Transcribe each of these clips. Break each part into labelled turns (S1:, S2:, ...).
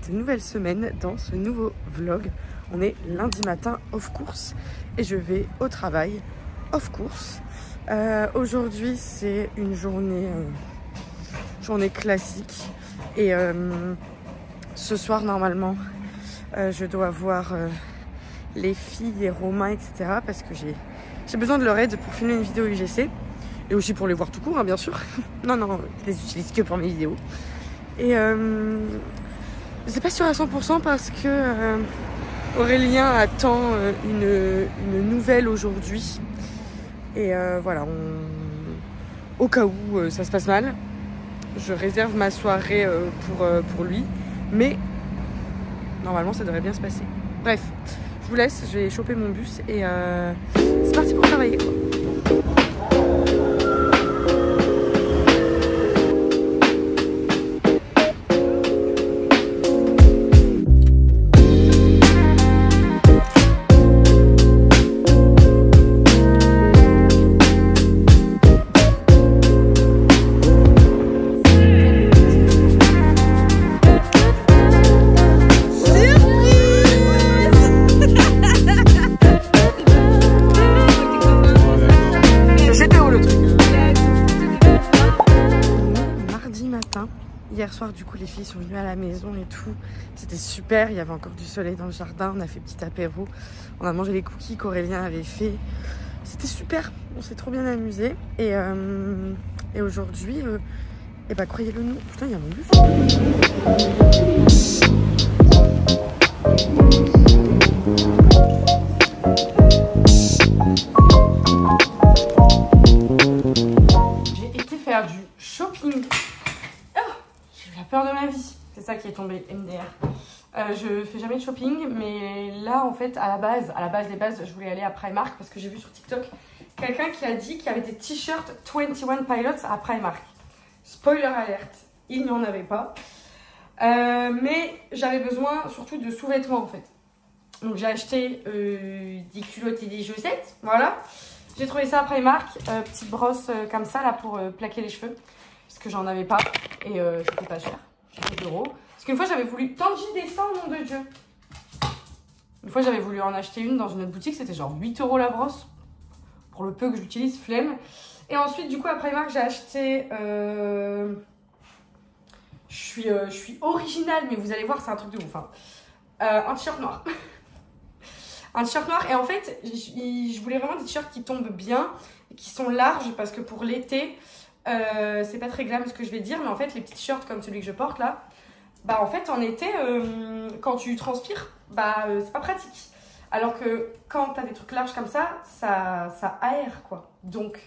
S1: cette nouvelle semaine dans ce nouveau vlog. On est lundi matin off course et je vais au travail off course. Aujourd'hui c'est une journée classique et ce soir normalement je dois voir les filles et Romain etc. parce que j'ai besoin de leur aide pour filmer une vidéo UGC et aussi pour les voir tout court hein, bien sûr. Non, je les utilise que pour mes vidéos. Et c'est pas sûr à 100% parce que Aurélien attend une nouvelle aujourd'hui. Et voilà, au cas où ça se passe mal, je réserve ma soirée pour lui. Mais normalement ça devrait bien se passer. Bref, je vous laisse, je vais choper mon bus et c'est parti pour travailler quoi. Hier soir, du coup, les filles sont venues à la maison et tout. C'était super. Il y avait encore du soleil dans le jardin. On a fait petit apéro. On a mangé les cookies qu'Aurélien avait fait. C'était super. On s'est trop bien amusé. Et aujourd'hui, croyez-le nous. Putain, il y a mon bus. J'ai été faire du shopping. La peur de ma vie, c'est ça qui est tombé, MDR. Je fais jamais de shopping, mais là en fait à la base des bases, je voulais aller à Primark parce que j'ai vu sur TikTok quelqu'un qui a dit qu'il y avait des t-shirts 21 Pilots à Primark. Spoiler alerte, il n'y en avait pas. Mais j'avais besoin surtout de sous-vêtements en fait. Donc j'ai acheté des culottes et des chaussettes, voilà. J'ai trouvé ça à Primark, petite brosse comme ça là pour plaquer les cheveux. Parce que j'en avais pas et c'était pas cher, 10 €. Parce qu'une fois j'avais voulu, tant que j'y descends, nom de Dieu. Une fois j'avais voulu en acheter une dans une autre boutique, c'était genre 8 € la brosse. Pour le peu que j'utilise, flemme. Et ensuite du coup à Primark j'ai acheté, je suis originale mais vous allez voir c'est un truc de ouf hein. Un t-shirt noir. Un t-shirt noir et en fait je voulais vraiment des t-shirts qui tombent bien, qui sont larges parce que pour l'été, c'est pas très glam ce que je vais dire, mais en fait les petits t-shirts comme celui que je porte là, bah en fait en été quand tu transpires, c'est pas pratique. Alors que quand t'as des trucs larges comme ça aère quoi. Donc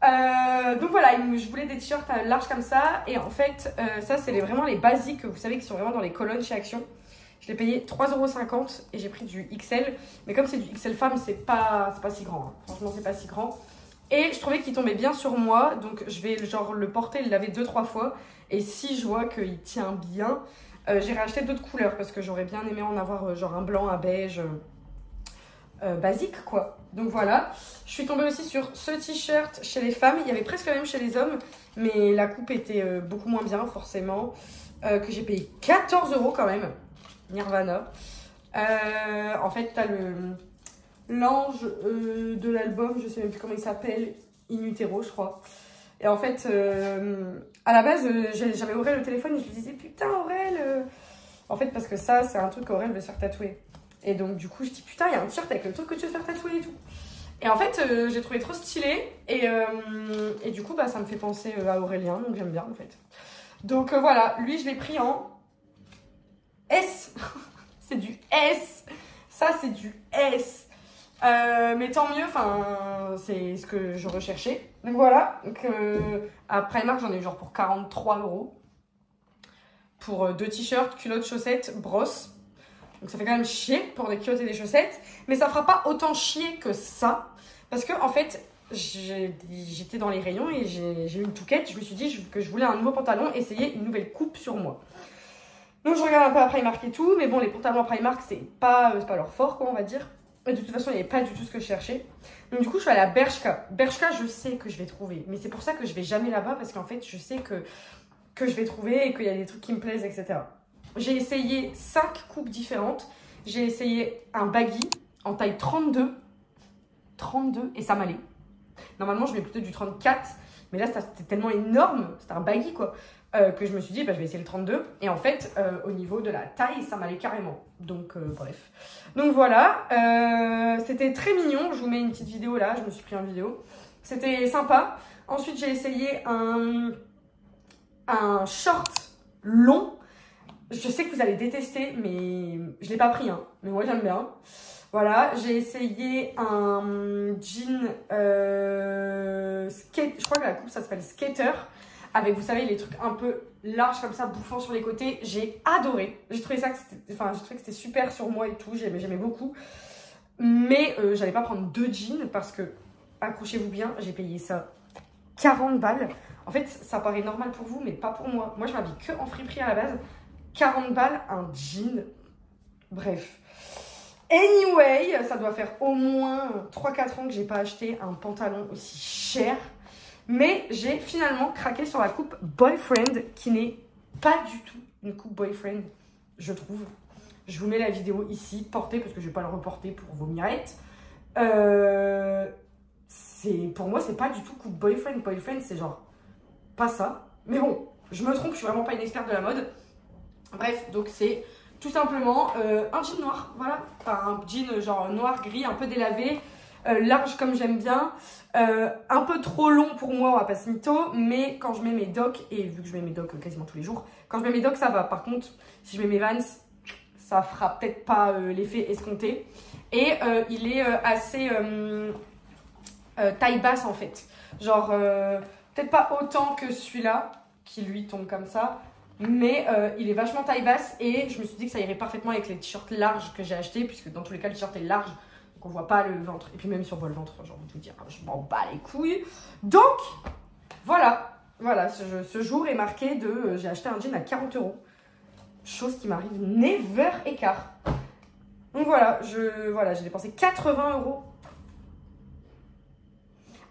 S1: donc voilà, je voulais des t-shirts larges comme ça et en fait ça c'est vraiment les basiques, vous savez qui sont vraiment dans les colonnes chez Action. Je l'ai payé 3,50 € et j'ai pris du XL, mais comme c'est du XL femme c'est pas si grand hein. Franchement c'est pas si grand. Et je trouvais qu'il tombait bien sur moi, donc je vais genre le porter, le laver 2-3 fois. Et si je vois qu'il tient bien, j'ai racheté d'autres couleurs parce que j'aurais bien aimé en avoir genre un blanc, un beige, basique quoi. Donc voilà, je suis tombée aussi sur ce t-shirt chez les femmes, il y avait presque le même chez les hommes, mais la coupe était beaucoup moins bien forcément, que j'ai payé 14 € quand même, Nirvana. En fait t'as l'ange de l'album, je sais même plus comment il s'appelle, In Utero je crois. Et en fait, à la base, j'avais Aurel le téléphone et je lui disais putain Aurel en fait parce que ça c'est un truc qu'Aurel veut se faire tatouer. Et donc du coup je dis putain il y a un t-shirt avec le truc que tu veux te faire tatouer et tout. Et en fait j'ai trouvé trop stylé et du coup ça me fait penser à Aurélien, donc j'aime bien en fait. Donc voilà, lui je l'ai pris en S. C'est du S. Ça c'est du S. Mais tant mieux, c'est ce que je recherchais. Donc voilà, à Primark j'en ai eu genre pour 43 € pour 2 t-shirts, culottes, chaussettes, brosse. Donc ça fait quand même chier pour des culottes et des chaussettes, mais ça fera pas autant chier que ça parce que en fait j'étais dans les rayons et j'ai eu une touquette. Je me suis dit que je voulais un nouveau pantalon, essayer une nouvelle coupe sur moi. Donc je regarde un peu à Primark et tout, mais bon les pantalons à Primark c'est pas leur fort quoi on va dire. Et de toute façon, il n'y avait pas du tout ce que je cherchais. Donc du coup, je suis allée à Bershka. Bershka, je sais que je vais trouver. Mais c'est pour ça que je vais jamais là-bas. Parce qu'en fait, je sais que que je vais trouver et qu'il y a des trucs qui me plaisent, etc. J'ai essayé 5 coupes différentes. J'ai essayé un baggy en taille 32 et ça m'allait. Normalement, je mets plutôt du 34, mais là, c'était tellement énorme, c'était un baggy quoi, que je me suis dit, bah, je vais essayer le 32. Et en fait, au niveau de la taille, ça m'allait carrément. Donc, bref. Donc voilà, c'était très mignon. Je vous mets une petite vidéo là, je me suis pris en vidéo. C'était sympa. Ensuite, j'ai essayé un short long. Je sais que vous allez détester, mais je ne l'ai pas pris, hein. Mais moi, j'aime bien. Voilà, j'ai essayé un jean skate. Je crois que la coupe, ça s'appelle skater. Avec, vous savez, les trucs un peu larges comme ça, bouffant sur les côtés. J'ai adoré. J'ai trouvé ça que c'était, enfin, j'ai trouvé que c'était super sur moi et tout. J'aimais beaucoup. Mais j'allais pas prendre 2 jeans parce que, accrochez-vous bien, j'ai payé ça 40 balles. En fait, ça paraît normal pour vous, mais pas pour moi. Moi, je m'habille que en friperie à la base. 40 balles, un jean. Bref. Anyway, ça doit faire au moins 3-4 ans que j'ai pas acheté un pantalon aussi cher. Mais j'ai finalement craqué sur la coupe Boyfriend, qui n'est pas du tout une coupe Boyfriend, je trouve. Je vous mets la vidéo ici, portée, parce que je vais pas le reporter pour vos mirettes. Pour moi, c'est pas du tout coupe Boyfriend. Boyfriend, c'est genre pas ça. Mais bon, je me trompe, je suis vraiment pas une experte de la mode. Bref, donc c'est tout simplement un jean noir, voilà. Enfin, un jean genre noir-gris, un peu délavé, large comme j'aime bien. Un peu trop long pour moi, on va pas se mytho, mais quand je mets mes docks, et vu que je mets mes docks quasiment tous les jours, quand je mets mes docks, ça va. Par contre, si je mets mes Vans, ça fera peut-être pas l'effet escompté. Et il est assez taille basse en fait. Genre, peut-être pas autant que celui-là, qui lui tombe comme ça. Mais il est vachement taille basse et je me suis dit que ça irait parfaitement avec les t-shirts larges que j'ai achetés, puisque dans tous les cas le t-shirt est large, donc on voit pas le ventre. Et puis même si on voit le ventre, j'ai envie de vous dire, je m'en bats les couilles. Donc voilà, ce jour est marqué de j'ai acheté un jean à 40 €, chose qui m'arrive never écart. Donc voilà, j'ai dépensé 80 €.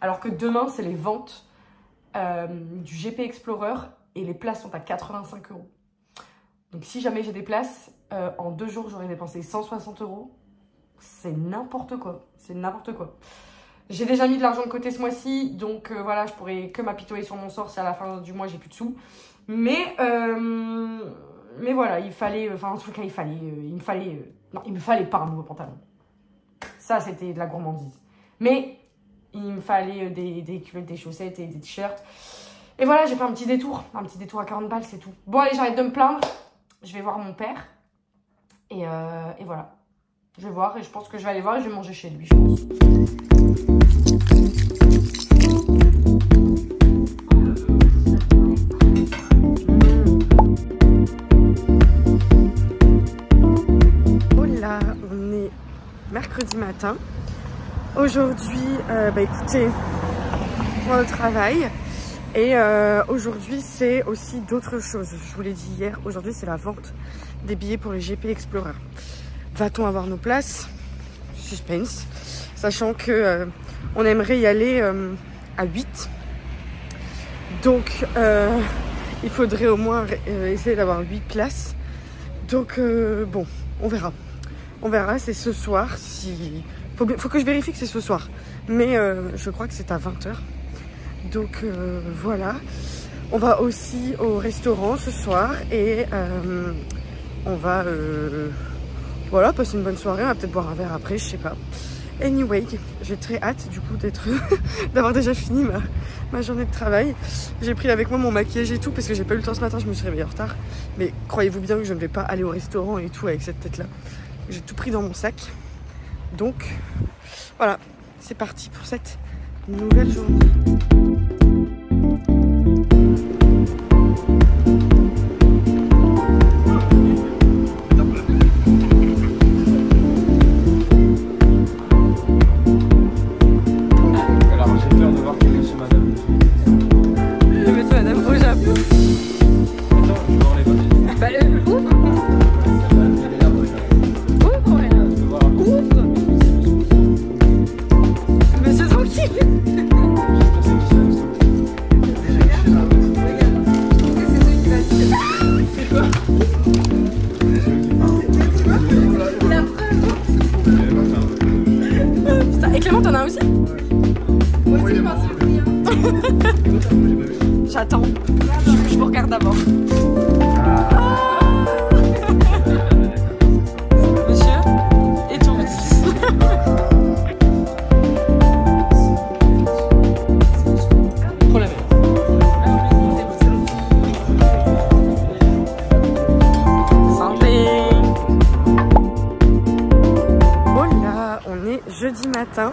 S1: Alors que demain c'est les ventes du GP Explorer. Et les places sont à 85 €. Donc si jamais j'ai des places, en 2 jours, j'aurais dépensé 160 €. C'est n'importe quoi. C'est n'importe quoi. J'ai déjà mis de l'argent de côté ce mois-ci. Donc voilà, je pourrais que m'apitoyer sur mon sort si à la fin du mois, j'ai plus de sous. Mais voilà, il fallait... Enfin, en tout cas, non, il me fallait pas un nouveau pantalon. Ça, c'était de la gourmandise. Mais il me fallait des culottes, des chaussettes et des t-shirts. Et voilà, j'ai fait un petit détour à 40 balles, c'est tout. Bon, allez, j'arrête de me plaindre. Je vais voir mon père. Et voilà. Je vais voir et je pense que je vais aller voir et je vais manger chez lui, je pense. Oh là, on est mercredi matin. Aujourd'hui, écoutez, pour le travail. Et aujourd'hui, c'est aussi d'autres choses. Je vous l'ai dit hier, aujourd'hui, c'est la vente des billets pour le GP Explorer. Va-t-on avoir nos places? Suspense. Sachant que on aimerait y aller à 8. Donc, il faudrait au moins essayer d'avoir 8 places. Donc, bon, on verra. On verra, c'est ce soir. Faut que je vérifie que c'est ce soir. Mais je crois que c'est à 20 h. Donc voilà, on va aussi au restaurant ce soir et on va voilà, passer une bonne soirée, on va peut-être boire un verre après, je sais pas. Anyway, j'ai très hâte du coup d'avoir déjà fini ma journée de travail. J'ai pris avec moi mon maquillage et tout parce que j'ai pas eu le temps ce matin, je me suis réveillée en retard. Mais croyez-vous bien que je ne vais pas aller au restaurant et tout avec cette tête-là. J'ai tout pris dans mon sac. Donc voilà, c'est parti pour cette nouvelle journée. bon, t'en as aussi? Moi aussi, je pense que oui. J'attends. Je vous regarde d'abord. Monsieur, étourdi. Trop la même. Santé. Voilà, on est jeudi matin.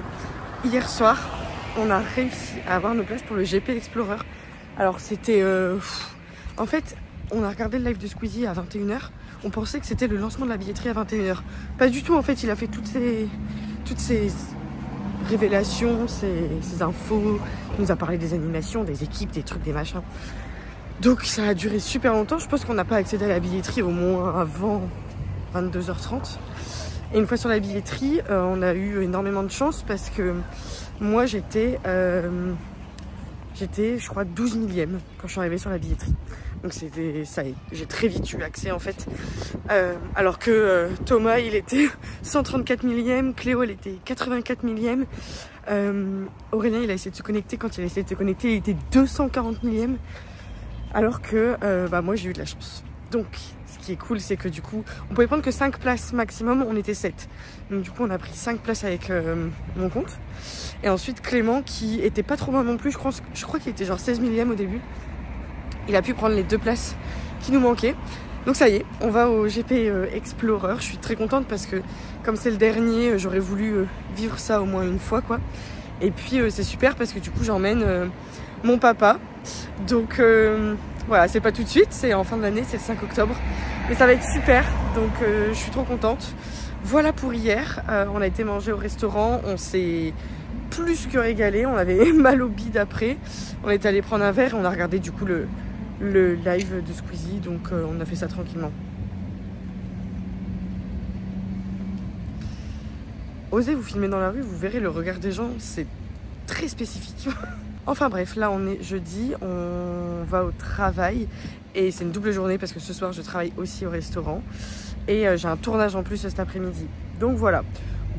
S1: Hier soir, on a réussi à avoir nos places pour le GP Explorer. Alors c'était... En fait, on a regardé le live de Squeezie à 21 h. On pensait que c'était le lancement de la billetterie à 21 h. Pas du tout, en fait, il a fait toutes ces révélations, ces infos. Il nous a parlé des animations, des équipes, des trucs, des machins. Donc ça a duré super longtemps. Je pense qu'on n'a pas accédé à la billetterie au moins avant 22 h 30. Et une fois sur la billetterie, on a eu énormément de chance parce que moi j'étais, je crois, 12 millième quand je suis arrivée sur la billetterie. Donc c'était ça, j'ai très vite eu accès en fait. Alors que Thomas il était 134 millième, Cléo elle était 84 millième. Aurélien il a essayé de se connecter, quand il a essayé de se connecter il était 240 millième. Alors que moi j'ai eu de la chance. Donc ce qui est cool c'est que du coup on pouvait prendre que 5 places maximum, on était 7. Donc du coup on a pris 5 places avec mon compte. Et ensuite Clément qui était pas trop loin non plus, je crois qu'il était genre 16 millième au début. Il a pu prendre les 2 places qui nous manquaient. Donc ça y est, on va au GP Explorer. Je suis très contente parce que comme c'est le dernier, j'aurais voulu vivre ça au moins une fois quoi. Et puis c'est super parce que du coup j'emmène mon papa. Donc voilà, c'est pas tout de suite, c'est en fin de l'année, c'est le 5 octobre. Mais ça va être super, donc je suis trop contente. Voilà pour hier, on a été manger au restaurant, on s'est plus que régalé, on avait mal au bide après. On est allé prendre un verre et on a regardé du coup le live de Squeezie, donc on a fait ça tranquillement. Osez vous filmer dans la rue, vous verrez le regard des gens, c'est très spécifique. Enfin bref, là on est jeudi, on va au travail et c'est une double journée parce que ce soir je travaille aussi au restaurant et j'ai un tournage en plus cet après-midi. Donc voilà,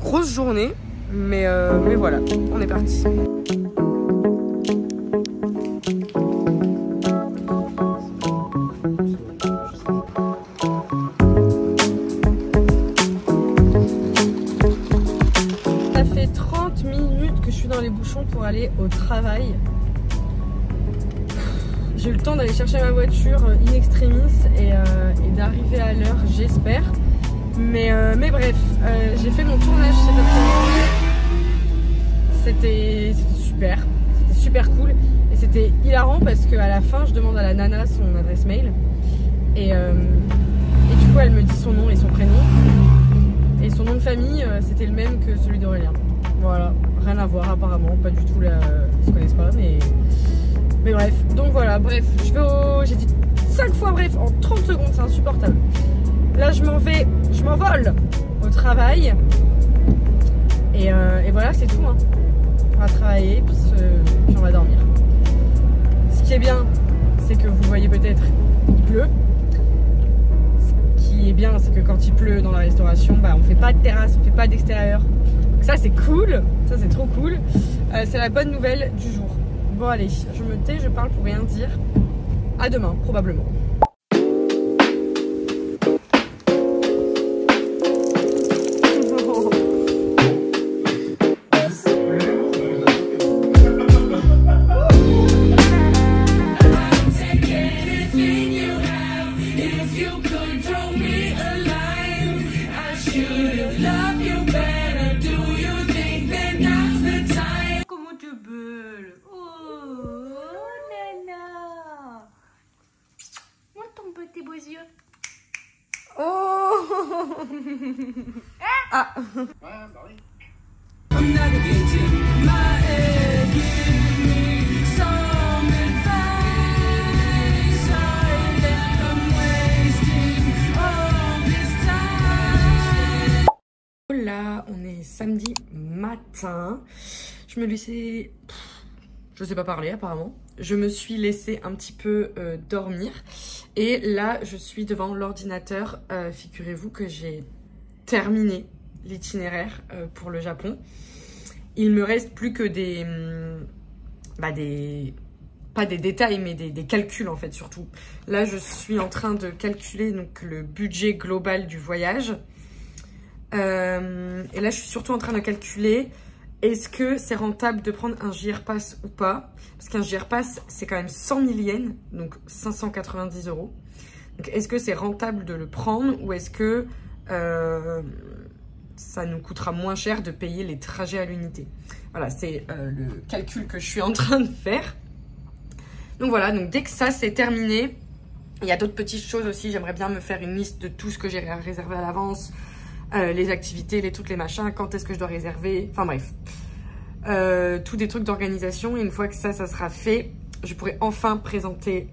S1: grosse journée, mais voilà, on est parti. Ça fait 30 minutes que je suis dans les bouchons pour aller au travail. J'ai eu le temps d'aller chercher ma voiture in extremis et d'arriver à l'heure, j'espère. Mais bref, j'ai fait mon tournage cet après-midi. C'était super cool. Et c'était hilarant parce qu'à la fin, je demande à la nana son adresse mail. Et du coup, elle me dit son nom et son prénom. Et son nom de famille, c'était le même que celui d'Aurélien. Voilà, rien à voir apparemment, pas du tout là, ils se connaissent pas, mais bref. Donc voilà, bref, j'ai dit 5 fois bref en 30 secondes, c'est insupportable. Là je m'envole au travail. Et voilà, c'est tout. Hein. On va travailler, puis on va dormir. Ce qui est bien, c'est que vous voyez peut-être, il pleut. Ce qui est bien, c'est que quand il pleut dans la restauration, on fait pas de terrasse, on fait pas d'extérieur. Donc ça c'est cool, ça c'est trop cool. C'est la bonne nouvelle du jour. Bon allez, je me tais, je parle pour rien dire. À demain, probablement. Ah. Ouais, bah oui. Là, on est samedi matin. Je me laissais... Je sais pas parler apparemment. Je me suis laissée un petit peu dormir. Et là, je suis devant l'ordinateur. Figurez-vous que j'ai terminé l'itinéraire pour le Japon. il me reste plus que pas des détails, mais des calculs en fait surtout. Là, je suis en train de calculer donc le budget global du voyage. Et là, je suis surtout en train de calculer est-ce que c'est rentable de prendre un JR Pass ou pas. Parce qu'un JR Pass, c'est quand même 100 000 yens, donc 590 €. Donc, est-ce que c'est rentable de le prendre ou est-ce que ça nous coûtera moins cher de payer les trajets à l'unité? Voilà, c'est le calcul que je suis en train de faire. Donc voilà, donc dès que ça c'est terminé, il y a d'autres petites choses aussi. J'aimerais bien me faire une liste de tout ce que j'ai réservé à l'avance, les activités, les trucs, les machins, quand est-ce que je dois réserver, enfin bref. Tous des trucs d'organisation. Et une fois que ça sera fait, je pourrai enfin présenter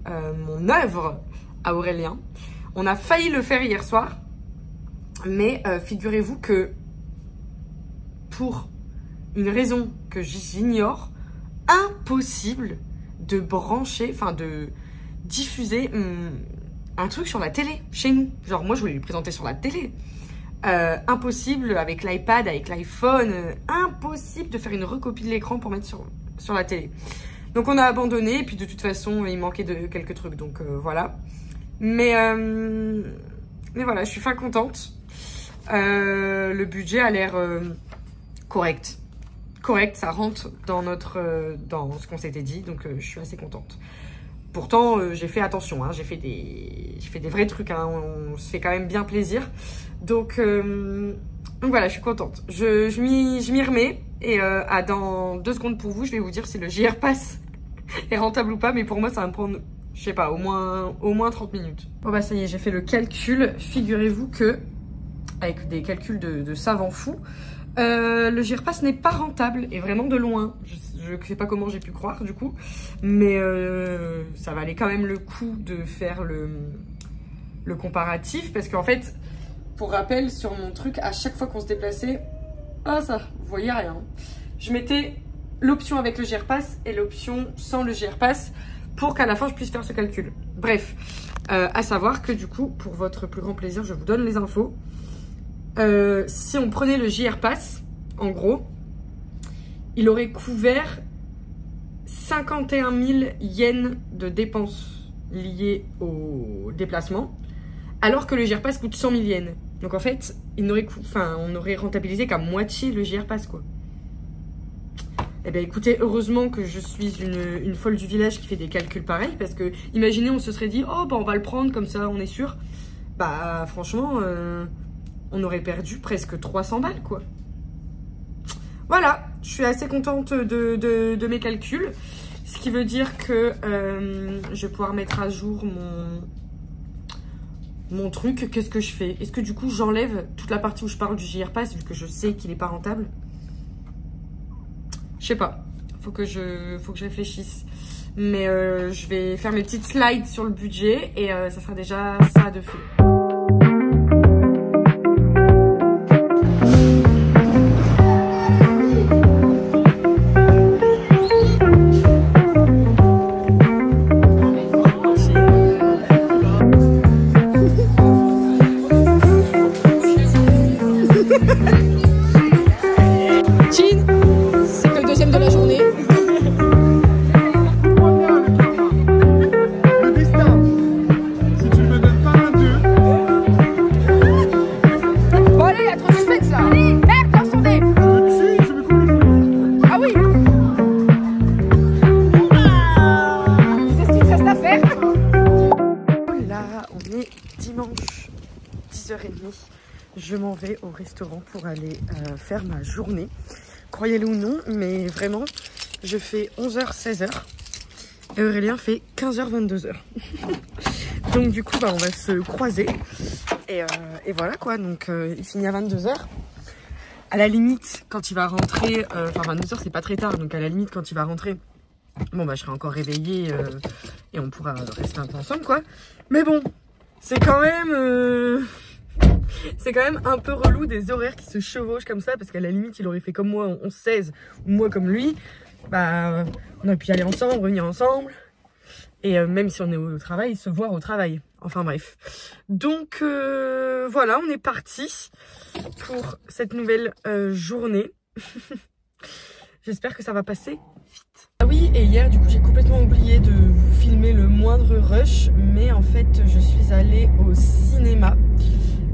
S1: mon œuvre à Aurélien. On a failli le faire hier soir, mais figurez-vous que pour une raison que j'ignore, impossible de brancher, enfin de diffuser un truc sur la télé chez nous. Genre moi je voulais lui présenter sur la télé. Impossible avec l'iPad, avec l'iPhone, impossible de faire une recopie de l'écran pour mettre sur la télé. Donc on a abandonné et puis de toute façon il manquait de quelques trucs donc voilà. Mais voilà, je suis fin contente. Le budget a l'air correct. Correct, ça rentre dans ce qu'on s'était dit, donc je suis assez contente. Pourtant, j'ai fait attention, hein, j'ai fait des vrais trucs, hein, on se fait quand même bien plaisir. Donc voilà, je suis contente. Je m'y remets et dans 2 secondes pour vous, je vais vous dire si le JR Pass est rentable ou pas, mais pour moi, ça va me prendre, je sais pas, au moins 30 minutes. Bon bah ça y est, j'ai fait le calcul. Figurez-vous que, avec des calculs de savant fou, le JR Pass n'est pas rentable et vraiment de loin. Je sais pas comment j'ai pu croire du coup, mais ça valait quand même le coup de faire le comparatif parce qu'en fait, pour rappel, sur mon truc, à chaque fois qu'on se déplaçait, vous voyez rien. Je mettais l'option avec le JR Pass et l'option sans le JR Pass pour qu'à la fin je puisse faire ce calcul. Bref, à savoir que du coup, pour votre plus grand plaisir, je vous donne les infos. Si on prenait le JR Pass, en gros, il aurait couvert 51 000 yens de dépenses liées au déplacement, alors que le JR Pass coûte 100 000 yens. Donc en fait, on aurait rentabilisé qu'à moitié le JR Pass, quoi. Eh bien écoutez, heureusement que je suis une folle du village qui fait des calculs pareils, parce que imaginez, on se serait dit, oh bah on va le prendre, comme ça on est sûr. Bah franchement, on aurait perdu presque 300 balles, quoi. Voilà, je suis assez contente de mes calculs. Ce qui veut dire que je vais pouvoir mettre à jour mon truc. Qu'est-ce que je fais? Est-ce que du coup j'enlève toute la partie où je parle du JR Pass vu que je sais qu'il n'est pas rentable? Je sais pas. Faut que je réfléchisse. Mais je vais faire mes petites slides sur le budget et ça sera déjà ça de fait. Je m'en vais au restaurant pour aller faire ma journée. Croyez-le ou non, mais vraiment, je fais 11h, 16h. Et Aurélien fait 15h, 22h. Donc du coup, bah, on va se croiser. Et voilà quoi, donc il finit à 22h. À la limite, quand il va rentrer, enfin 22h c'est pas très tard, donc à la limite quand il va rentrer, bon bah je serai encore réveillée et on pourra rester un peu ensemble quoi. Mais bon, c'est quand même... C'est quand même un peu relou des horaires qui se chevauchent comme ça, parce qu'à la limite il aurait fait comme moi 11-16 ou moi comme lui, bah on aurait pu y aller ensemble, revenir ensemble et même si on est au travail, se voir au travail, enfin bref. Donc voilà, on est parti pour cette nouvelle journée. J'espère que ça va passer vite. Ah oui, et hier du coup j'ai complètement oublié de vous filmer le moindre rush, mais en fait je suis allée au cinéma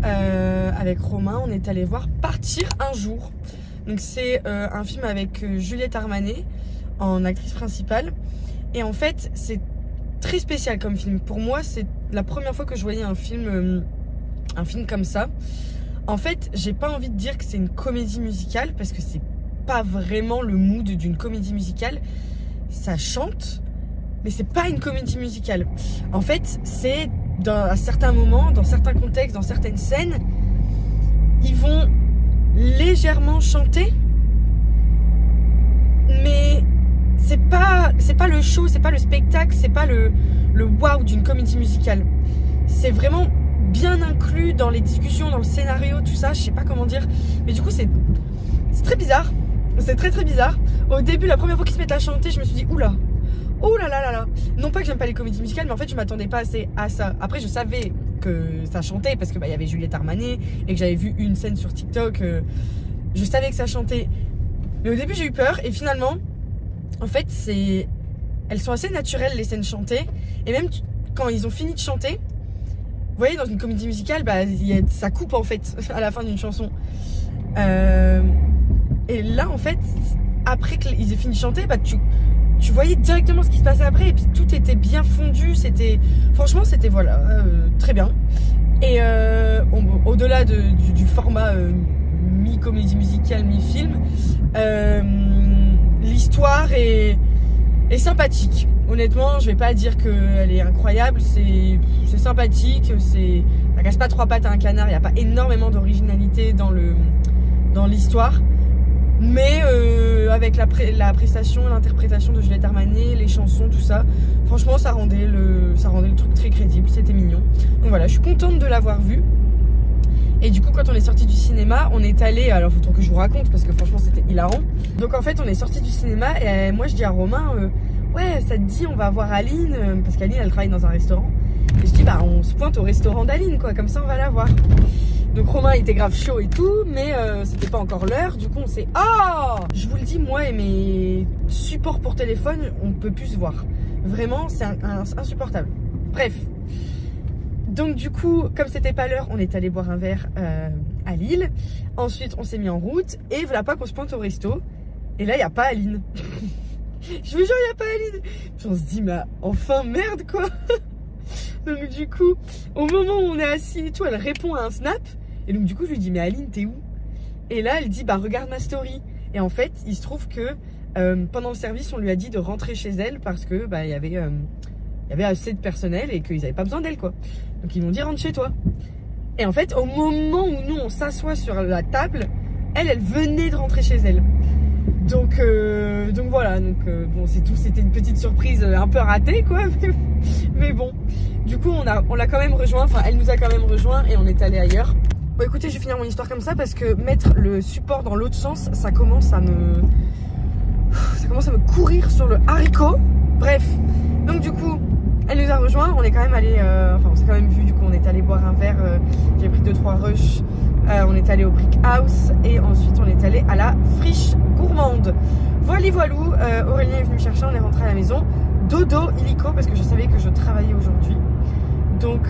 S1: avec Romain. On est allé voir Partir un jour. Donc c'est un film avec Juliette Armanet en actrice principale. Et en fait c'est très spécial comme film. Pour moi c'est la première fois que je voyais un film comme ça. En fait j'ai pas envie de dire que c'est une comédie musicale parce que c'est pas vraiment le mood d'une comédie musicale. Ça chante, mais c'est pas une comédie musicale. En fait, c'est à certains moments, dans certains contextes, dans certaines scènes, ils vont légèrement chanter, mais c'est pas le show, c'est pas le spectacle, c'est pas le waouh d'une comédie musicale. C'est vraiment bien inclus dans les discussions, dans le scénario, tout ça. Je sais pas comment dire, mais du coup c'est très bizarre. C'est très bizarre. Au début, la première fois qu'ils se mettent à chanter, je me suis dit oula, oh là là là là. Non pas que j'aime pas les comédies musicales, mais en fait je m'attendais pas assez à ça. Après je savais que ça chantait parce que y avait Juliette Armanet et que j'avais vu une scène sur TikTok. Je savais que ça chantait. Mais au début j'ai eu peur et finalement, en fait elles sont assez naturelles les scènes chantées. Et même quand ils ont fini de chanter, vous voyez dans une comédie musicale, ça coupe en fait à la fin d'une chanson. Et là en fait après qu'ils aient fini de chanter, tu voyais directement ce qui se passait après et puis tout était bien fondu. Franchement c'était voilà très bien. Et au-delà du format mi-comédie musicale, mi-film, l'histoire est sympathique. Honnêtement je vais pas dire qu'elle est incroyable, c'est sympathique, ça casse pas trois pattes à un canard. Il n'y a pas énormément d'originalité dans l'histoire. Mais avec la prestation, l'interprétation de Juliette Armanet, les chansons, tout ça, franchement ça rendait le truc très crédible, c'était mignon. Donc voilà, je suis contente de l'avoir vu. Et du coup quand on est sorti du cinéma, on est allé, alors faut que je vous raconte parce que franchement c'était hilarant. Donc en fait on est sorti du cinéma et moi je dis à Romain, ouais ça te dit on va voir Aline, parce qu'Aline elle travaille dans un restaurant. Et je dis on se pointe au restaurant d'Aline quoi, comme ça on va la voir. Donc Romain était grave chaud et tout, mais c'était pas encore l'heure. Du coup on s'est... Oh, je vous le dis, moi et mes supports pour téléphone, on peut plus se voir. Vraiment c'est insupportable. Bref. Donc du coup, comme c'était pas l'heure, on est allé boire un verre à Lille. Ensuite on s'est mis en route et voilà pas qu'on se pointe au resto. Et là il n'y a pas Aline. Je vous jure il n'y a pas Aline. Puis on se dit mais enfin merde quoi. Donc du coup, au moment où on est assis et tout, elle répond à un snap. Et donc du coup je lui dis mais Aline t'es où? Et là elle dit regarde ma story. Et en fait il se trouve que pendant le service on lui a dit de rentrer chez elle parce que il y avait assez de personnel et qu'ils n'avaient pas besoin d'elle quoi. Donc ils m'ont dit rentre chez toi. Et en fait au moment où nous on s'assoit sur la table, elle venait de rentrer chez elle. Donc voilà, bon c'est tout, c'était une petite surprise un peu ratée quoi, mais bon. Du coup on l'a quand même rejoint, enfin elle nous a quand même rejoint et on est allé ailleurs. Bon écoutez, je vais finir mon histoire comme ça parce que mettre le support dans l'autre sens, ça commence à me courir sur le haricot. Bref, donc du coup elle nous a rejoint, on est quand même allé, on s'est quand même vu, du coup on est allé boire un verre, j'ai pris 2-3 rushs, on est allé au Brick House et ensuite on est allé à la Friche Gourmande. Voilou, Aurélien est venu me chercher, on est rentré à la maison, dodo illico parce que je savais que je travaillais aujourd'hui. Donc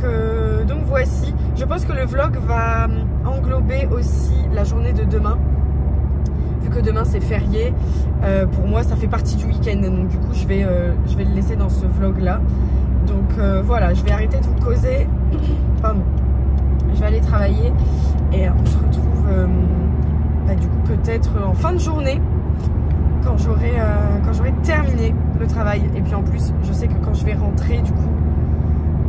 S1: voici, je pense que le vlog va englober aussi la journée de demain. Vu que demain c'est férié, pour moi ça fait partie du week-end, donc du coup je vais le laisser dans ce vlog là. Donc voilà, je vais arrêter de vous causer, pardon, je vais aller travailler et on se retrouve du coup peut-être en fin de journée quand j'aurai terminé le travail. Et puis en plus je sais que quand je vais rentrer du coup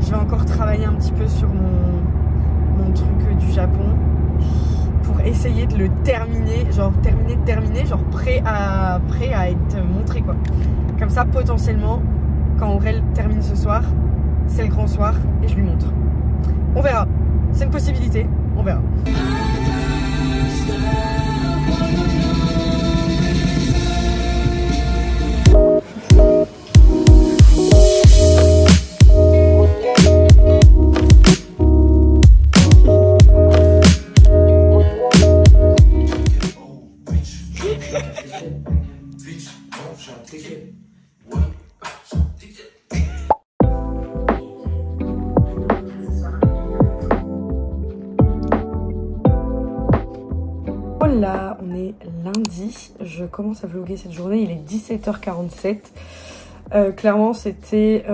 S1: je vais encore travailler un petit peu sur mon truc du Japon pour essayer de le terminer, genre prêt à être montré quoi. Comme ça potentiellement quand Aurel termine ce soir, c'est le grand soir et je lui montre. On verra, c'est une possibilité, on verra. Là, on est lundi, je commence à vlogger cette journée, il est 17h47. Clairement, c'était,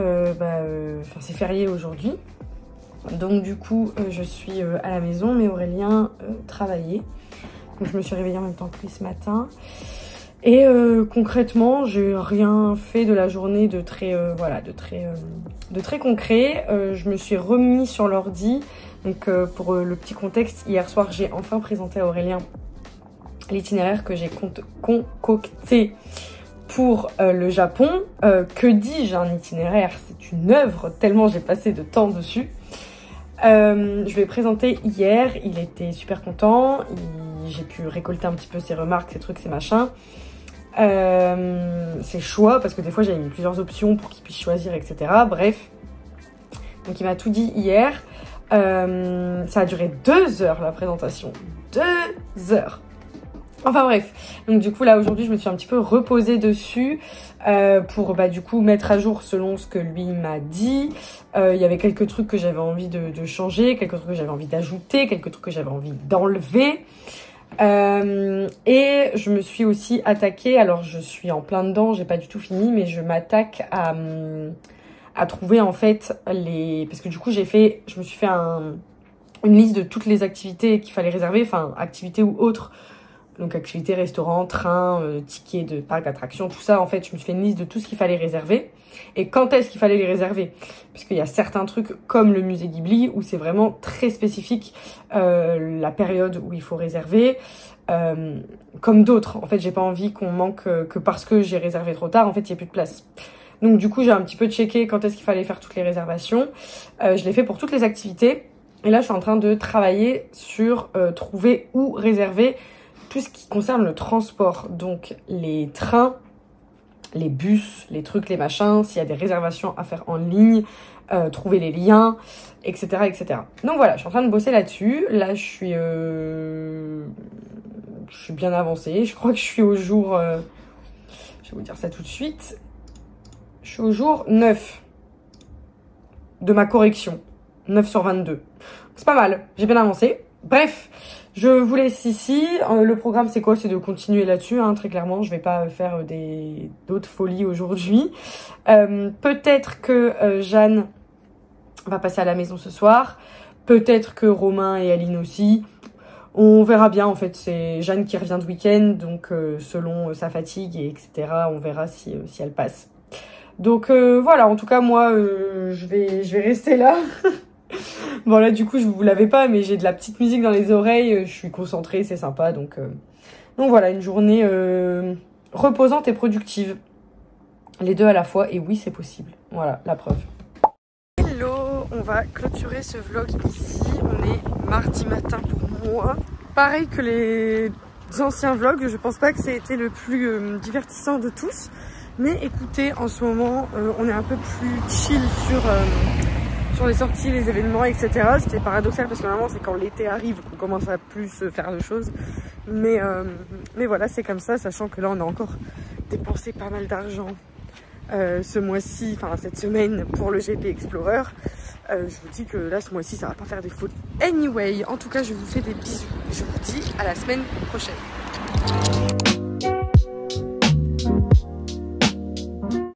S1: c'est férié aujourd'hui. Donc du coup, je suis à la maison, mais Aurélien travaillait. Donc je me suis réveillée en même temps que lui ce matin. Et concrètement, j'ai rien fait de la journée de très, de très concret. Je me suis remis sur l'ordi. Donc pour le petit contexte, hier soir, j'ai enfin présenté à Aurélien l'itinéraire que j'ai concocté pour le Japon. Que dis-je, un itinéraire, c'est une œuvre, tellement j'ai passé de temps dessus. Je l'ai présenté hier, il était super content, j'ai pu récolter un petit peu ses remarques, ses trucs, ses machins. Ses choix, parce que des fois j'avais mis plusieurs options pour qu'il puisse choisir, etc. Bref, donc il m'a tout dit hier. Ça a duré 2 heures la présentation, 2 heures. Enfin bref, donc du coup là aujourd'hui je me suis un petit peu reposée dessus pour du coup mettre à jour selon ce que lui m'a dit. Il y avait quelques trucs que j'avais envie de changer, quelques trucs que j'avais envie d'ajouter, quelques trucs que j'avais envie d'enlever. Et je me suis aussi attaquée, alors je suis en plein dedans, j'ai pas du tout fini, mais je m'attaque à trouver en fait parce que du coup je me suis fait une liste de toutes les activités qu'il fallait réserver, enfin activités ou autres. Donc activités, restaurants, trains, tickets de parc d'attractions, tout ça. En fait, je me suis fait une liste de tout ce qu'il fallait réserver. Et quand est-ce qu'il fallait les réserver? Puisqu'il y a certains trucs comme le musée Ghibli où c'est vraiment très spécifique la période où il faut réserver. Comme d'autres. En fait, j'ai pas envie qu'on manque que parce que j'ai réservé trop tard, en fait, il n'y a plus de place. Donc du coup, j'ai un petit peu checké quand est-ce qu'il fallait faire toutes les réservations. Je l'ai fait pour toutes les activités. Et là, je suis en train de travailler sur trouver où réserver tout ce qui concerne le transport, donc les trains, les bus, les trucs, les machins, s'il y a des réservations à faire en ligne, trouver les liens, etc., etc. Donc voilà, je suis en train de bosser là-dessus. Là, je suis bien avancée. Je crois que je suis au jour... je vais vous dire ça tout de suite. Je suis au jour 9 de ma correction. 9 sur 22. C'est pas mal, j'ai bien avancé. Bref, je vous laisse ici. Le programme, c'est quoi? C'est de continuer là-dessus, hein, très clairement. Je vais pas faire d'autres folies aujourd'hui. Peut-être que Jeanne va passer à la maison ce soir. Peut-être que Romain et Aline aussi. On verra bien, en fait. C'est Jeanne qui revient de week-end, donc selon sa fatigue, et etc., on verra si elle passe. Donc voilà, en tout cas, moi, je vais rester là. Bon là du coup je vous l'avais pas, mais j'ai de la petite musique dans les oreilles, je suis concentrée, c'est sympa, donc voilà, une journée reposante et productive, les deux à la fois, et oui c'est possible, voilà la preuve. Hello, on va clôturer ce vlog ici, on est mardi matin pour moi. Pareil que les anciens vlogs, je pense pas que ça a été le plus divertissant de tous, mais écoutez, en ce moment on est un peu plus chill sur les sorties, les événements, etc. Ce qui est paradoxal parce que normalement c'est quand l'été arrive qu'on commence à plus faire de choses. Mais voilà, c'est comme ça, sachant que là on a encore dépensé pas mal d'argent ce mois-ci, enfin cette semaine pour le GP Explorer. Je vous dis que là ce mois-ci ça va pas faire des fautes. Anyway, en tout cas je vous fais des bisous. Je vous dis à la semaine prochaine.